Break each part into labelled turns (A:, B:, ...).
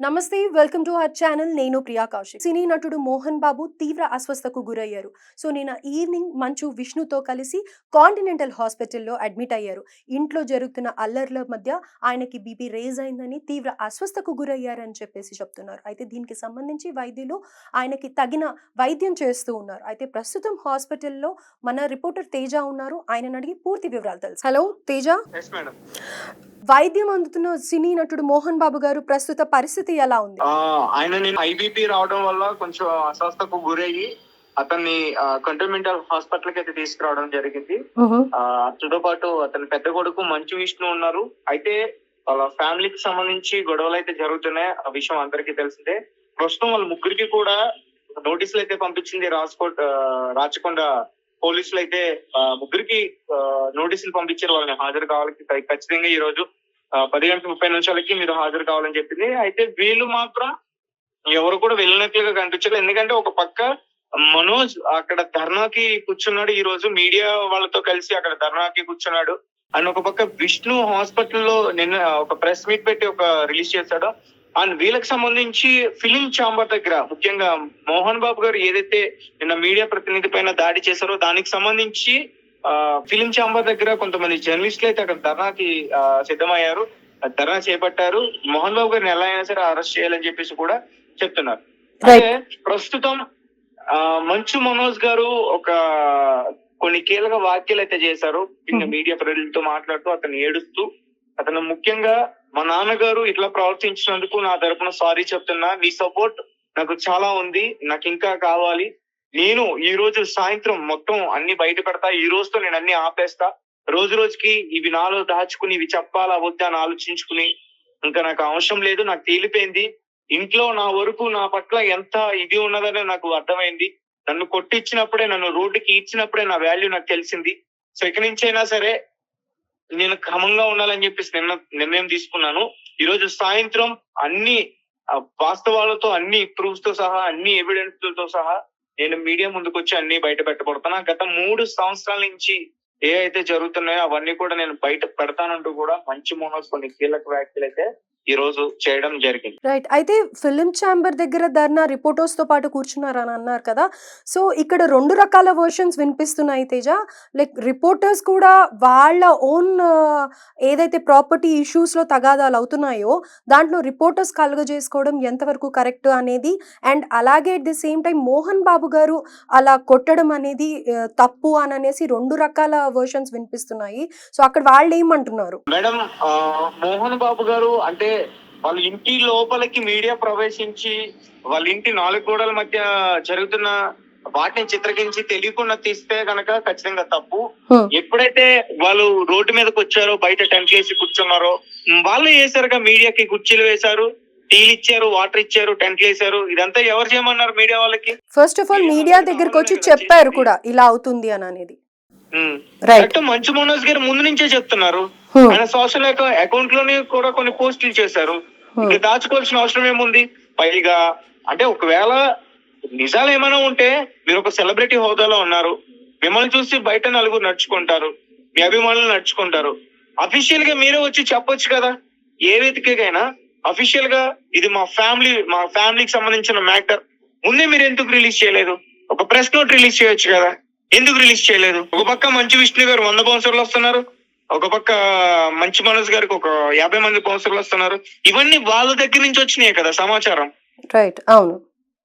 A: నమస్తే, welcome to our channel. నేను ప్రియా కౌశిక్. సినీ నటుడు మోహన్ బాబు తీవ్ర అస్వస్థకు గురయ్యారు. సో నిన్న ఈవినింగ్ మంచు విష్ణుతో కలిసి కాంటినెంటల్ హాస్పిటల్లో అడ్మిట్ అయ్యారు. ఇంట్లో జరుగుతున్న అల్లర్ల మధ్య ఆయనకి బీపీ రేజ్ అయిందని, తీవ్ర అస్వస్థకు గురయ్యారని చెప్పేసి చెప్తున్నారు. అయితే దీనికి సంబంధించి వైద్యులు ఆయనకి తగిన వైద్యం చేస్తూ ఉన్నారు. అయితే ప్రస్తుతం హాస్పిటల్లో మన రిపోర్టర్ తేజ ఉన్నారు. ఆయనను అడిగి పూర్తి వివరాలు తెలుసు. హలో తేజ. వైద్యం అందుతున్న సినీ నటుడు మోహన్ బాబు గారు ప్రస్తుత పరిస్థితి ఎలా ఉంది?
B: ఆయన నేను ఐబీపీ రావడం వల్ల కొంచెం అస్వస్థకు గురయ్యి అతన్ని కంటోన్మెంటల్ హాస్పిటల్ కి అయితే తీసుకురావడం జరిగింది. అతనితో పాటు అతని పెద్ద కొడుకు మంచు విష్ణు ఉన్నారు. అయితే వాళ్ళ ఫ్యామిలీకి సంబంధించి గొడవలు అయితే జరుగుతున్నాయి. ఆ విషయం అందరికీ తెలిసిందే. ప్రస్తుతం వాళ్ళ ముగ్గురికి కూడా నోటీసులు అయితే పంపించింది రాచకొండ పోలీసులు. అయితే ముగ్గురికి నోటీసులు పంపించారు. వాళ్ళని హాజరు కావాలి ఖచ్చితంగా ఈ రోజు 10:30 మీరు హాజరు కావాలని చెప్పింది. అయితే వీళ్ళు మాత్రం ఎవరు కూడా వెళ్ళినట్లుగా కనిపించలేదు. ఎందుకంటే ఒక పక్క మనోజ్ అక్కడ ధర్నాకి కూర్చున్నాడు. ఈ రోజు మీడియా వాళ్ళతో కలిసి అక్కడ ధర్నాకి కూర్చున్నాడు. అండ్ ఒక పక్క విష్ణు హాస్పిటల్లో నిన్న ఒక ప్రెస్ మీట్ పెట్టి ఒక రిలీజ్ చేశాడు. అండ్ వీళ్ళకి సంబంధించి ఫిలిం ఛాంబర్ దగ్గర ముఖ్యంగా మోహన్ బాబు గారు ఏదైతే నిన్న మీడియా ప్రతినిధి పైన దాడి చేశారో దానికి సంబంధించి ఫిలిం ఛాంబర్ దగ్గర కొంతమంది జర్నలిస్టులు అయితే అక్కడ ధర్నాకి సిద్ధమయ్యారు, ధర్నా చేపట్టారు. మోహన్ బాబు గారిని ఎలా అయినా సరే అరెస్ట్ చేయాలని చెప్పేసి కూడా చెప్తున్నారు. అయితే ప్రస్తుతం మంచు మనోజ్ గారు కొన్ని కీలక వ్యాఖ్యలు అయితే చేశారు. మీడియా ప్రజలతో మాట్లాడుతూ అతను ఏడుస్తూ, అతను ముఖ్యంగా మా నాన్నగారు ఇట్లా ప్రవర్తించినందుకు నా తరపున సారీ చెప్తున్నా, నీ సపోర్ట్ నాకు చాలా ఉంది, నాకు ఇంకా కావాలి, నేను ఈ రోజు సాయంత్రం మొత్తం అన్ని బయట పెడతా, ఈ రోజుతో నేను అన్ని ఆపేస్తా, రోజు రోజుకి ఇవి నాలో దాచుకుని ఇవి చెప్పాలా వద్దా అని ఆలోచించుకుని ఇంకా నాకు అవసరం లేదు, నాకు తేలిపోయింది, ఇంట్లో నా వరకు నా పట్ల ఎంత ఇది ఉన్నదని నాకు అర్థమైంది, నన్ను కొట్టించినప్పుడే, నన్ను రోడ్డుకి ఇచ్చినప్పుడే నా వాల్యూ నాకు తెలిసింది. సో ఇక నుంచైనా సరే నేను క్రమంగా ఉండాలని చెప్పేసి నిర్ణయం తీసుకున్నాను. ఈ రోజు సాయంత్రం అన్ని వాస్తవాలతో, అన్ని ప్రూఫ్స్ తో సహా, అన్ని ఎవిడెన్స్ తో సహా నేను మీడియా ముందుకు వచ్చి అన్ని బయట పెట్టబడుతున్నా. గత 3 సంవత్సరాల నుంచి ఏ అయితే జరుగుతున్నాయో అవన్నీ కూడా నేను బయట పెడతానంటూ కూడా మంచు మనోజ్ కొన్ని కీలక వ్యాఖ్యలు అయితే ఈ రోజు చేయడం జరిగింది.
A: రైట్. అయితే ఫిలిం ఛాంబర్ దగ్గర ధర్నా రిపోర్టర్స్ తో పాటు కూర్చున్నారని అన్నారు కదా. సో ఇక్కడ 2 రకాల వర్షన్స్ వినిపిస్తున్నాయి తేజ. లైక్ రిపోర్టర్స్ కూడా వాళ్ళ ఓన్ ఏదైతే ప్రాపర్టీ ఇష్యూస్ లో తగాదాలు అవుతున్నాయో దాంట్లో రిపోర్టర్స్ కలుగజేసుకోవడం ఎంతవరకు కరెక్ట్ అనేది, అండ్ అలాగే at the same time Mohan Babu garu అలా కొట్టడం అనేది తప్పు అని అనేసి 2 రకాల వర్షన్స్ వినిపిస్తున్నాయి. సో అక్కడ వాళ్ళు ఏమంటున్నారు?
B: మేడం, మోహన్ బాబు గారు అంటే వాళ్ళ ఇంటి లోపలికి మీడియా ప్రవేశించి వాళ్ళ ఇంటి 4 గోడల మధ్య జరుగుతున్న వాటిని చిత్రీకరించి తెలియకుండా తీస్తే గనక ఖచ్చితంగా తప్పు. ఎప్పుడైతే వాళ్ళు రోడ్డు మీదకి వచ్చారో, బయట టెంట్ వేసి కూర్చున్నారో, వాళ్ళు వేసారుగా, మీడియాకి కుర్చీలు వేశారు, టీలు ఇచ్చారు, వాటర్ ఇచ్చారు, టెంట్లు వేశారు. ఇదంతా ఎవరు చేయమన్నారు మీడియా వాళ్ళకి?
A: ఫస్ట్ ఆఫ్ ఆల్ మీడియా దగ్గరకు వచ్చి చెప్పారు కూడా ఇలా అవుతుంది అని అనేది.
B: మంచు మనోజ్ గారు ముందు నుంచే చెప్తున్నారు. ఆయన సోషల్ అకౌంట్ లోనే కూడా కొన్ని పోస్టులు చేశారు. ఇంకా దాచుకోవాల్సిన అవసరం ఏముంది? పైగా అంటే ఒకవేళ నిజాలు ఏమైనా ఉంటే, మీరు ఒక సెలబ్రిటీ హోదాలో ఉన్నారు, మిమ్మల్ని చూసి బయట నలుగురు నడుచుకుంటారు, మీ అభిమానులు నడుచుకుంటారు, అఫీషియల్ గా మీరే వచ్చి చెప్పొచ్చు కదా. ఏ వేదికైనా అఫీషియల్ గా ఇది మా ఫ్యామిలీకి సంబంధించిన మ్యాటర్, ముందే మీరు ఎందుకు రిలీజ్ చేయలేదు? ఒక ప్రెస్ నోట్ రిలీజ్ చేయొచ్చు కదా, ఎందుకు రిలీజ్ చేయలేదు? ఒక పక్క మంచు విష్ణు గారు 100 బౌన్సర్లు వస్తున్నారు, ఒక పక్క మంచు మనోజ్ గారికి ఒక 50 మంది బౌన్సర్లు వస్తున్నారు. ఇవన్నీ వాళ్ళ దగ్గర నుంచి వచ్చినాయి కదా సమాచారం.
A: రైట్, అవును.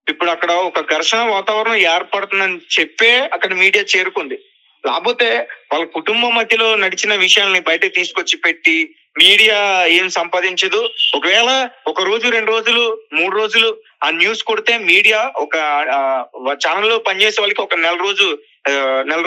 B: ఇప్పుడు అక్కడ ఒక ఘర్షణ వాతావరణం ఏర్పడుతుందని చెప్పే అక్కడ మీడియా చేరుకుంది. లేకపోతే వాళ్ళ కుటుంబం మధ్యలో నడిచిన విషయాల్ని బయటకు తీసుకొచ్చి పెట్టి మీడియా ఏం సంపాదించదు. ఒకవేళ 1 రోజు, 2 రోజులు, 3 రోజులు ఆ న్యూస్ కొడితే మీడియా ఒక ఛానల్ లో పనిచేసే వాళ్ళకి ఒక నెల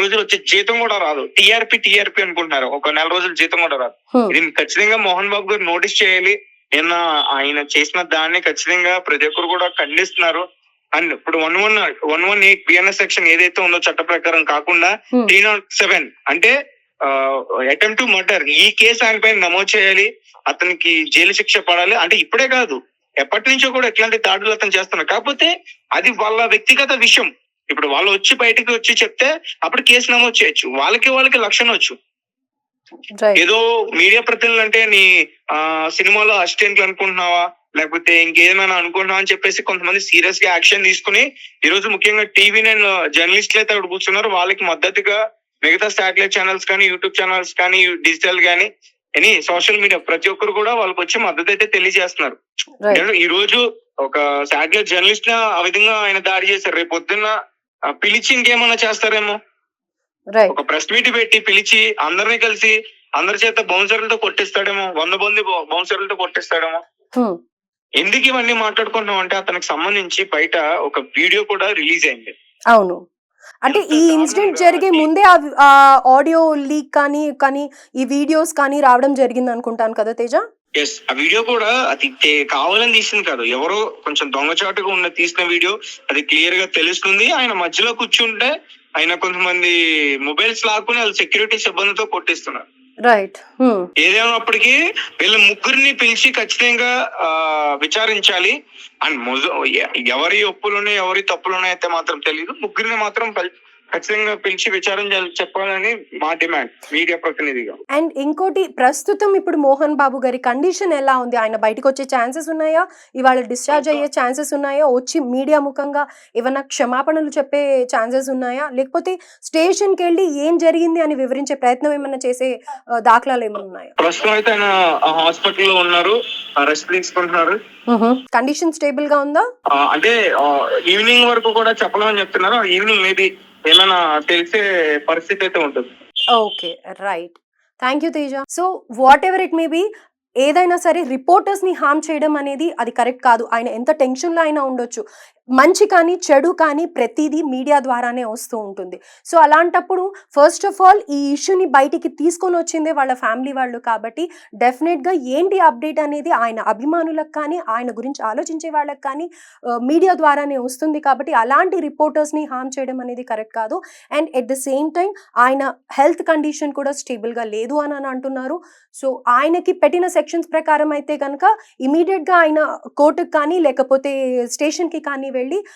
B: రోజులు వచ్చే జీతం కూడా రాదు. టీఆర్పీ అనుకుంటున్నారు, ఒక నెల రోజుల జీతం కూడా రాదు. ఇది ఖచ్చితంగా మోహన్ బాబు గారు నోటీస్ చేయాలి. నిన్న ఆయన చేసిన దాన్ని ఖచ్చితంగా ప్రతి ఒక్కరు కూడా ఖండిస్తున్నారు. అండ్ ఇప్పుడు 118 బిఎన్ఎస్ సెక్షన్ ఏదైతే ఉందో చట్ట ప్రకారం కాకుండా 307 అంటే అటెంప్ట్ టు మర్డర్, ఈ కేసు ఆయన పైన నమోదు చేయాలి, అతనికి జైలు శిక్ష పడాలి. అంటే ఇప్పుడే కాదు, ఎప్పటి నుంచో కూడా ఇట్లాంటి దాడులు అతను చేస్తున్నారు. కాకపోతే అది వాళ్ళ వ్యక్తిగత విషయం. ఇప్పుడు వాళ్ళు వచ్చి బయటకు వచ్చి చెప్తే అప్పుడు కేసు నమోదు చేయొచ్చు. వాళ్ళకి లక్షణ వచ్చు. ఏదో మీడియా ప్రతినిధులు అంటే నీ సినిమాలో అసిస్టెంట్లు అనుకుంటున్నావా, లేకపోతే ఇంకేమైనా అనుకుంటున్నాం అని చెప్పేసి కొంతమంది సీరియస్ గా యాక్షన్ తీసుకుని ఈ రోజు ముఖ్యంగా టీవీ నైన్ జర్నలిస్టులు అయితే అక్కడ కూర్చున్నారు. వాళ్ళకి మద్దతుగా మిగతా శాటిలైట్ ఛానల్స్ కానీ, యూట్యూబ్ ఛానల్స్ కానీ, డిజిటల్ కానీ, ఎనీ సోషల్ మీడియా ప్రతి ఒక్కరు కూడా వాళ్ళకి వచ్చి మద్దతు అయితే తెలియజేస్తున్నారు. ఈ రోజు ఒక శాటిలైట్ జర్నలిస్ట్ ఆ విధంగా ఆయన దాడి చేశారు. రేపు పొద్దున్న పిలిచి ఇంకేమన్నా చేస్తారేమో. ఒక ప్రెస్ మీట్ పెట్టి పిలిచి అందరినీ కలిసి అందరి చేత బౌన్సర్లతో కొట్టిస్తాడేమో, 100 మంది బౌన్సర్లతో కొట్టిస్తాడేమో. ఎందుకు ఇవన్నీ మాట్లాడుకుంటున్నాం అంటే అతనికి సంబంధించి బయట ఒక వీడియో కూడా రిలీజ్ అయింది.
A: అవును, అంటే ఈ ఇన్సిడెంట్ జరిగే ముందే ఆ ఆడియో లీక్ కానీ ఈ వీడియోస్ కానీ రావడం జరిగింది అనుకుంటాను కదా తేజ.
B: ఎస్, ఆ వీడియో కూడా అది కావాలని తీసింది కాదు, ఎవరో కొంచెం దొంగచాటుగా ఉన్న తీసిన వీడియో. అది క్లియర్ గా తెలుస్తుంది. ఆయన మధ్యలో కూర్చుంటే ఆయన కొంతమంది మొబైల్స్ లాక్కుని వాళ్ళు సెక్యూరిటీ సిబ్బందితో కొట్టిస్తున్నారు.
A: రైట్.
B: ఏదేమైనప్పటికీ వీళ్ళ ముగ్గురిని పిలిచి ఖచ్చితంగా విచారించాలి. అండ్ ఎవరి ఒప్పులున్నాయి ఎవరి తప్పులున్నాయి అయితే మాత్రం తెలియదు. ముగ్గురిని మాత్రం ఖచ్చితంగా పిలిచి విచారం చెప్పాలని మా డిమాండ్ మీడియా ప్రతినిధిగా.
A: అండ్ ఇంకోటి, ప్రస్తుతం ఇప్పుడు మోహన్ బాబు గారి కండిషన్ ఎలా ఉంది? ఆయన బయటకు వచ్చే ఛాన్సెస్ ఉన్నాయా? ఇవాళ డిశ్చార్జ్ అయ్యే ఛాన్సెస్ ఉన్నాయా? వచ్చి మీడియా ముఖంగా ఏమన్నా క్షమాపణలు చెప్పే ఛాన్సెస్ ఉన్నాయా? లేకపోతే స్టేషన్కి వెళ్ళి ఏం జరిగింది అని వివరించే ప్రయత్నం ఏమన్నా చేసే దాఖలాలు ఏమైనా ఉన్నాయా?
B: ప్రస్తుతం అయితే ఆయన హాస్పిటల్లో ఉన్నారు, రెస్ట్ తీసుకుంటున్నారు.
A: కండిషన్ స్టేబుల్ గా ఉందా?
B: అంటే ఈవినింగ్ వరకు కూడా చెప్పలేమని చెప్తున్నారు. ఈవినింగ్ మేబీ ఏమైనా తెలిసే పరిస్థితి అయితే ఉంటుంది.
A: Okay, right. Thank you Teja. So what ever it may be, ఏదైనా సరే రిపోర్టర్స్ ని హార్మ్ చేయడం అనేది అది కరెక్ట్ కాదు. ఆయన ఎంత టెన్షన్ లో అయినా ఉండొచ్చు. మంచి కానీ చెడు కానీ ప్రతిదీ మీడియా ద్వారానే వస్తూ ఉంటుంది. సో అలాంటప్పుడు ఫస్ట్ ఆఫ్ ఆల్ ఈ ఇష్యూని బయటికి తీసుకొని వచ్చిందే వాళ్ళ ఫ్యామిలీ వాళ్ళు కాబట్టి డెఫినెట్గా ఏంటి అప్డేట్ అనేది ఆయన అభిమానులకు కానీ ఆయన గురించి ఆలోచించే వాళ్ళకి కానీ మీడియా ద్వారానే వస్తుంది. కాబట్టి అలాంటి రిపోర్టర్స్ని హార్మ్ చేయడం అనేది కరెక్ట్ కాదు. And at the same time ఆయన హెల్త్ కండిషన్ కూడా స్టేబుల్గా లేదు అని అంటున్నారు. సో ఆయనకి పెట్టిన సెక్షన్స్ ప్రకారం అయితే కనుక ఇమీడియట్గా ఆయన కోర్టుకు కానీ లేకపోతే స్టేషన్కి కానీ వెళ్ళి